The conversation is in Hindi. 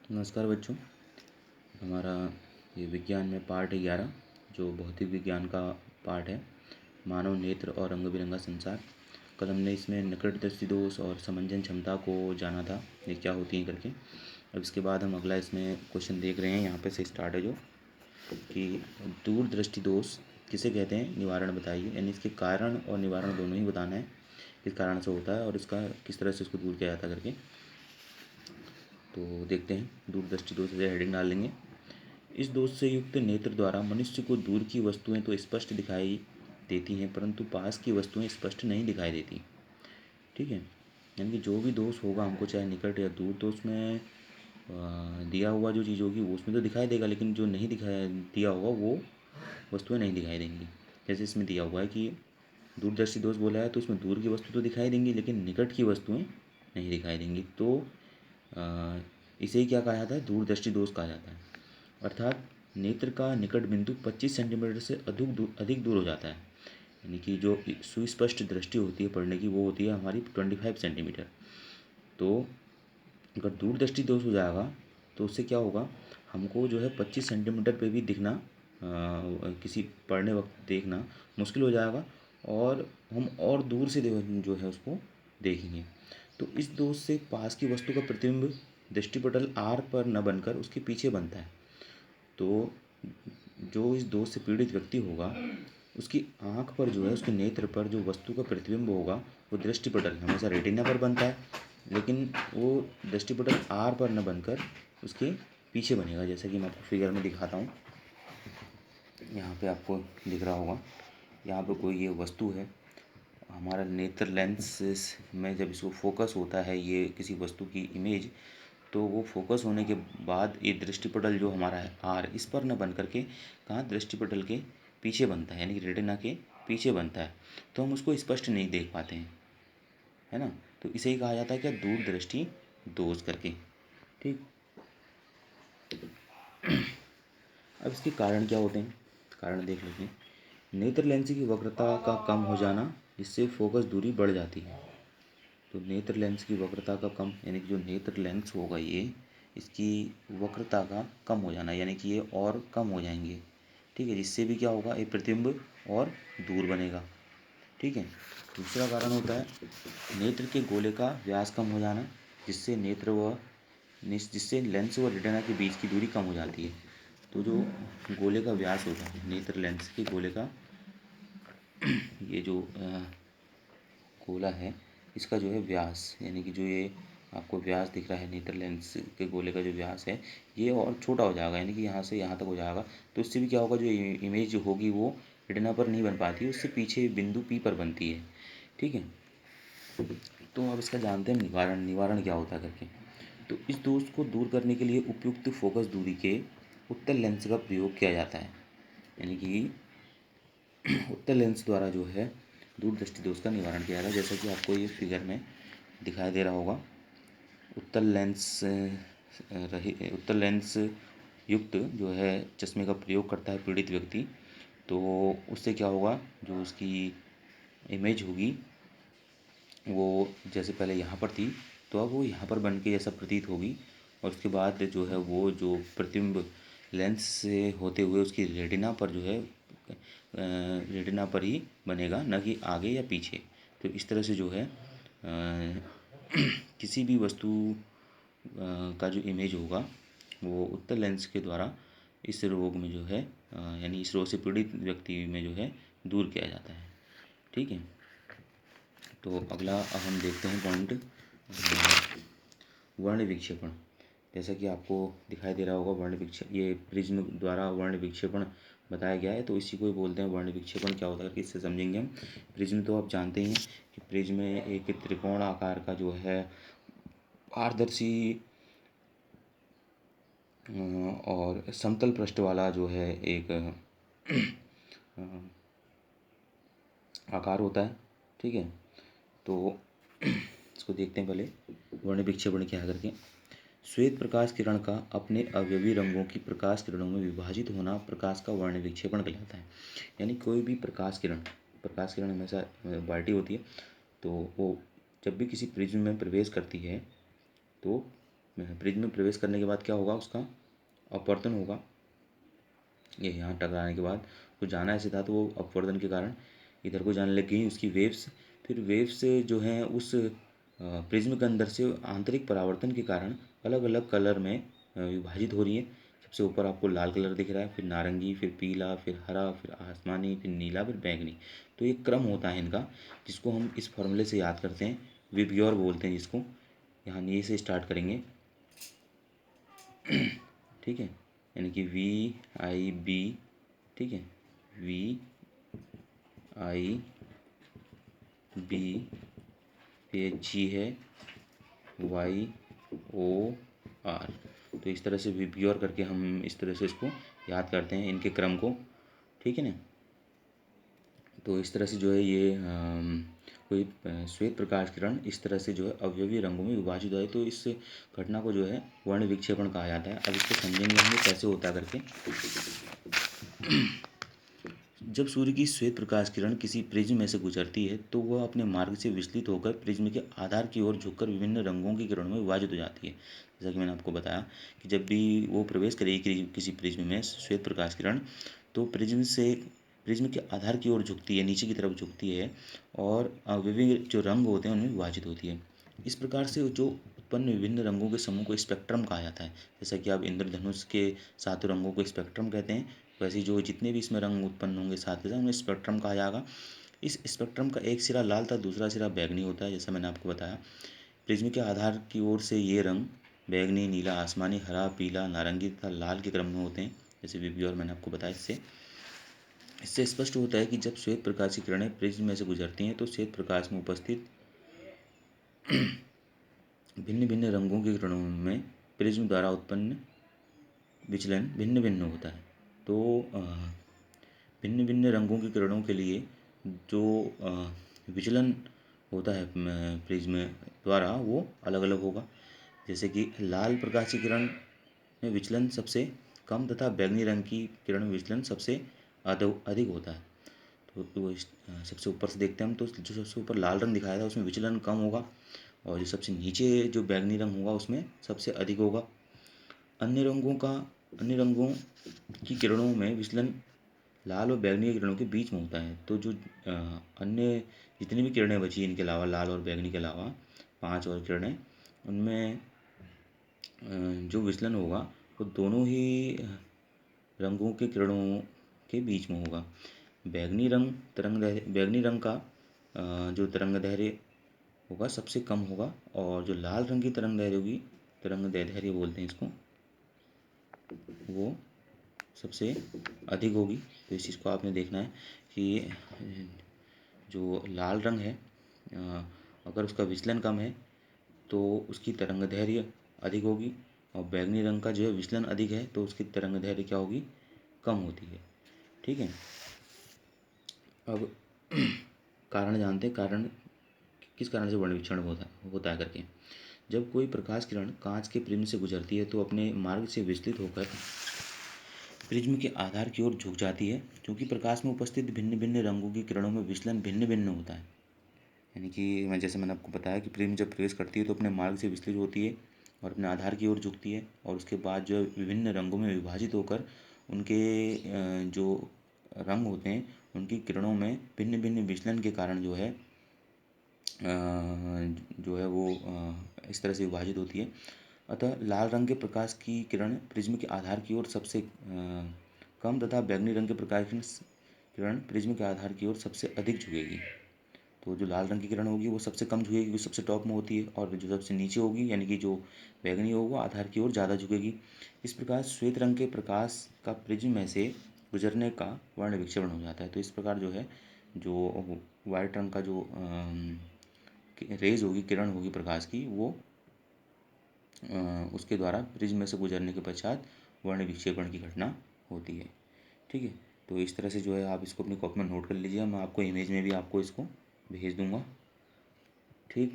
नमस्कार बच्चों। हमारा ये विज्ञान में पार्ट 11 जो भौतिक विज्ञान का पार्ट है, मानव नेत्र और रंग बिरंगा संसार। कल हमने इसमें निकट दृष्टि दोष और समंजन क्षमता को जाना था, ये क्या होती है करके। अब इसके बाद हम अगला इसमें क्वेश्चन देख रहे हैं, यहाँ पे से स्टार्ट है जो कि दूर दृष्टि दोष किसे कहते हैं, निवारण बताइए। यानी इसके कारण और निवारण दोनों ही बताना है, किस कारण से होता है और इसका किस तरह से इसको दूर किया जाता है करके। तो देखते हैं, दूरदृष्टि दोष से हेडिंग डाल लेंगे। इस दोष से युक्त नेत्र द्वारा मनुष्य को दूर की वस्तुएं तो स्पष्ट दिखाई देती हैं, परंतु पास की वस्तुएं स्पष्ट नहीं दिखाई देती। ठीक है, यानी कि जो भी दोष होगा हमको, चाहे निकट या दूर, तो उसमें दिया हुआ जो चीज़ होगी वो उसमें तो दिखाई देगा, लेकिन जो नहीं दिखाया दिया होगा वो वस्तुएं नहीं दिखाई देंगी। जैसे इसमें दिया हुआ है कि दूरदर्शी दोष बोला है, तो उसमें दूर की वस्तु तो दिखाई देंगी लेकिन निकट की वस्तुएं नहीं दिखाई देंगी। तो इसे ही क्या कहा जाता है, दूरदृष्टि दोष कहा जाता है। अर्थात नेत्र का निकट बिंदु 25 सेंटीमीटर से अधिक दूर हो जाता है। यानी कि जो सुस्पष्ट दृष्टि होती है पढ़ने की, वो होती है हमारी 25 सेंटीमीटर। तो अगर दूरदृष्टि दोष हो जाएगा तो उससे क्या होगा, हमको जो है 25 सेंटीमीटर पे भी दिखना, किसी पढ़ने वक्त देखना मुश्किल हो जाएगा, और हम और दूर से जो है उसको देखेंगे। तो इस दोष से पास की वस्तु का प्रतिबिंब दृष्टिपटल आर पर न बनकर उसके पीछे बनता है। तो जो इस दोष से पीड़ित व्यक्ति होगा, उसकी आँख पर जो है, उसके नेत्र पर जो वस्तु का प्रतिबिंब होगा वो दृष्टिपटल हमेशा रेटिना पर बनता है, लेकिन वो दृष्टिपटल आर पर न बनकर उसके पीछे बनेगा। जैसे कि मैं आपको फिगर में दिखाता हूँ, यहाँ पे आपको दिख रहा होगा, यहाँ पे कोई ये वस्तु है। हमारा नेत्र लेंस में जब इसको फोकस होता है, ये किसी वस्तु की इमेज, तो वो फोकस होने के बाद ये दृष्टिपटल जो हमारा है आर, इस पर न बन करके कहाँ, दृष्टिपटल के पीछे बनता है, यानी कि रेटिना के पीछे बनता है। तो हम उसको स्पष्ट नहीं देख पाते हैं, है ना। तो इसे ही कहा जाता है क्या, दूरदृष्टि दोष करके। ठीक, अब इसके कारण क्या होते हैं, कारण देख लेते हैं। नेत्र लेंस की वक्रता का कम हो जाना, जिससे फोकस दूरी बढ़ जाती है। तो नेत्र लेंस की वक्रता का कम, यानी कि जो नेत्र लेंस होगा ये, इसकी वक्रता का कम हो जाना, यानी कि ये और कम हो जाएंगे। ठीक है, जिससे भी क्या होगा, एक प्रतिबिंब और दूर बनेगा। ठीक है, दूसरा कारण होता है नेत्र के गोले का व्यास कम हो जाना, जिससे जिससे लेंस व रेटिना के बीच की दूरी कम हो जाती है। तो जो गोले का व्यास होता है, नेत्र लेंस के गोले का ये जो गोला है, इसका जो है व्यास, यानी कि जो ये आपको व्यास दिख रहा है नेत्र लेंस के गोले का जो व्यास है, ये और छोटा हो जाएगा, यानी कि यहाँ से यहाँ तक हो जाएगा। तो इससे भी क्या होगा, जो इमेज होगी वो रेटिना पर नहीं बन पाती है, उससे पीछे बिंदु पी पर बनती है। ठीक है, तो अब इसका जानते हैं निवारण, निवारण क्या होता है करके। तो इस दोष को दूर करने के लिए उपयुक्त फोकस दूरी के उत्तल लेंस का प्रयोग किया जाता है। यानी कि उत्तल लेंस द्वारा जो है दूरदृष्टि दोष का निवारण किया जाता है। जैसा कि आपको ये फिगर में दिखाई दे रहा होगा, उत्तल लेंस युक्त जो है चश्मे का प्रयोग करता है पीड़ित व्यक्ति, तो उससे क्या होगा, जो उसकी इमेज होगी वो जैसे पहले यहाँ पर थी, तो अब वो यहाँ पर बन के जैसा प्रतीत होगी, और उसके बाद जो है वो जो प्रतिबिंब लेंस से होते हुए उसकी रेटिना पर जो है, रेटिना पर ही बनेगा, न कि आगे या पीछे। तो इस तरह से जो है किसी भी वस्तु का जो इमेज होगा वो उत्तल लेंस के द्वारा इस रोग में जो है, यानी इस रोग से पीड़ित व्यक्ति में जो है दूर किया जाता है। ठीक है, तो अगला हम देखते हैं पॉइंट, वर्ण विक्षेपण। जैसा कि आपको दिखाई दे रहा होगा, वर्ण विक्षेपण, ये प्रिज्म द्वारा वर्ण विक्षेपण बताया गया है, तो इसी को ही बोलते हैं वर्ण विक्षेपण। क्या होता है कि इससे समझेंगे हम। प्रिज्म तो आप जानते ही हैं कि प्रिज्म में एक त्रिकोण आकार का जो है पारदर्शी और समतल पृष्ठ वाला जो है एक आकार होता है। ठीक है, तो इसको देखते हैं पहले, वर्ण विक्षेपण क्या है करके। श्वेत प्रकाश किरण का अपने अवयवी रंगों की प्रकाश किरणों में विभाजित होना प्रकाश का वर्ण विक्षेपण कहलाता है। यानी कोई भी प्रकाश किरण हमेशा बाल्टी होती है, तो वो जब भी किसी प्रिज्म में प्रवेश करती है तो प्रिज्म में प्रवेश करने के बाद क्या होगा, उसका अपवर्तन होगा। ये यहाँ टकराने के बाद तो जाना ऐसे था, तो वो अपवर्तन के कारण इधर को जाने लग गई उसकी वेव्स। फिर वेव्स जो हैं उस प्रिज्म के अंदर से आंतरिक परावर्तन के कारण अलग अलग कलर में विभाजित हो रही है। सबसे ऊपर आपको लाल कलर दिख रहा है, फिर नारंगी, फिर पीला, फिर हरा, फिर आसमानी, फिर नीला, फिर बैंगनी। तो ये क्रम होता है इनका, जिसको हम इस फॉर्मूले से याद करते हैं, विबग्योर बोलते हैं जिसको। यहाँ नी से स्टार्ट करेंगे, ठीक है, यानी कि VIB, ठीक है, VIB, ये G है, YOR। तो इस तरह से विबग्योर करके हम इस तरह से इसको याद करते हैं, इनके क्रम को, ठीक है ना। तो इस तरह से जो है ये कोई श्वेत प्रकाश किरण इस तरह से जो है अवयवी रंगों में विभाजित है, तो इस घटना को जो है वर्ण विक्षेपण कहा जाता है। अब इसको समझेंगे हम कैसे होता करके। जब सूर्य की श्वेत प्रकाश किरण किसी प्रिज्म में से गुजरती है तो वह अपने मार्ग से विचलित होकर प्रिज्म के आधार की ओर झुककर विभिन्न रंगों की किरणों में विभाजित हो जाती है। जैसा कि मैंने आपको बताया कि जब भी वो प्रवेश करेगी किसी प्रिज्म में श्वेत प्रकाश किरण, तो प्रिज्म के आधार की ओर झुकती है, नीचे की तरफ झुकती है, और विभिन्न जो रंग होते हैं उनमें विभाजित होती है। इस प्रकार से जो उत्पन्न विभिन्न रंगों के समूह को स्पेक्ट्रम कहा जाता है। जैसा कि आप इंद्रधनुष के 7 रंगों को स्पेक्ट्रम कहते हैं, वैसे ही जो जितने भी इसमें रंग उत्पन्न होंगे 7 के साथ, उन्हें स्पेक्ट्रम कहा जाएगा। इस स्पेक्ट्रम का एक सिरा लाल था, दूसरा सिरा बैगनी होता है, जैसा मैंने आपको बताया। प्रिज्म के आधार की ओर से ये रंग बैगनी, नीला, आसमानी, हरा, पीला, नारंगी तथा लाल के क्रम में होते हैं, जैसे विबग्योर और मैंने आपको बताया। इससे स्पष्ट होता है कि जब श्वेत प्रकाश की किरणें प्रिज्म में से गुजरती हैं तो श्वेत प्रकाश में उपस्थित भिन्न भिन्न रंगों की किरणों में प्रिज्म द्वारा उत्पन्न विचलन भिन्न भिन्न होता है। तो भिन्न भिन्न रंगों की किरणों के लिए जो विचलन होता है प्रिज्म द्वारा, वो अलग अलग होगा। जैसे कि लाल प्रकाश की किरण में विचलन सबसे कम तथा बैगनी रंग की किरण में विचलन सबसे अधिक होता है। तो सबसे ऊपर से देखते हैं हम, तो जो सबसे ऊपर लाल रंग दिखाया था उसमें विचलन कम होगा, और जो सबसे नीचे जो बैगनी रंग होगा उसमें सबसे अधिक होगा। अन्य रंगों की किरणों में विचलन लाल और बैगनी किरणों के बीच में होता है। तो जो अन्य जितनी भी किरणें बची इनके अलावा, लाल और बैगनी के अलावा 5 और किरणें, उनमें जो विचलन होगा वो दोनों ही रंगों के किरणों के बीच में होगा। बैगनी रंग का जो तरंग दैर्घ्य होगा सबसे कम होगा, और जो लाल रंग की तरंग दैर्घ्य होगी, तरंग दैर्घ्य बोलते हैं इसको, वो सबसे अधिक होगी। तो इस चीज़ को आपने देखना है कि जो लाल रंग है, अगर उसका विचलन कम है तो उसकी तरंग दैर्घ्य अधिक होगी, और बैगनी रंग का जो है विचलन अधिक है तो उसकी तरंग दैर्घ्य क्या होगी, कम होती है, ठीक है। अब कारण जानते हैं, कारण किस कारण से वर्ण विक्षेपण होता है करके। जब कोई प्रकाश किरण कांच के प्रिज्म से गुजरती है तो अपने मार्ग से विचलित होकर प्रिज्म के आधार की ओर झुक जाती है। क्योंकि प्रकाश में उपस्थित भिन्न भिन्न रंगों की किरणों में विचलन भिन्न भिन्न होता है, यानी कि जैसे मैंने आपको बताया कि प्रिज्म जब प्रवेश करती है तो अपने मार्ग से विचलित होती है और अपने आधार की ओर झुकती है, और उसके बाद जो विभिन्न रंगों में विभाजित होकर उनके जो रंग होते हैं उनकी किरणों में भिन्न भिन्न विचलन के कारण जो है वो इस तरह से विभाजित होती है। अतः लाल रंग के प्रकाश की किरण प्रिज्म के आधार की ओर सबसे कम तथा बैगनी रंग के प्रकाश की किरण प्रिज्म के आधार की ओर सबसे अधिक झुकेगी। तो जो लाल रंग की किरण होगी वो सबसे कम झुकेगी, वो सबसे टॉप में होती है, और जो सबसे नीचे होगी यानी कि जो बैगनी होगा वो आधार की ओर ज़्यादा झुकेगी। इस प्रकार श्वेत रंग के प्रकाश का प्रिज्म में से गुजरने का वर्ण विक्षेपण हो जाता है। तो इस प्रकार जो है जो वाइट रंग का जो रेज होगी, किरण होगी प्रकाश की, वो उसके द्वारा प्रिज्म में से गुजरने के पश्चात वर्ण विक्षेपण की घटना होती है, ठीक है। तो इस तरह से जो है आप इसको अपनी कॉपी में नोट कर लीजिए, मैं आपको इमेज में भी आपको इसको भेज दूंगा, ठीक।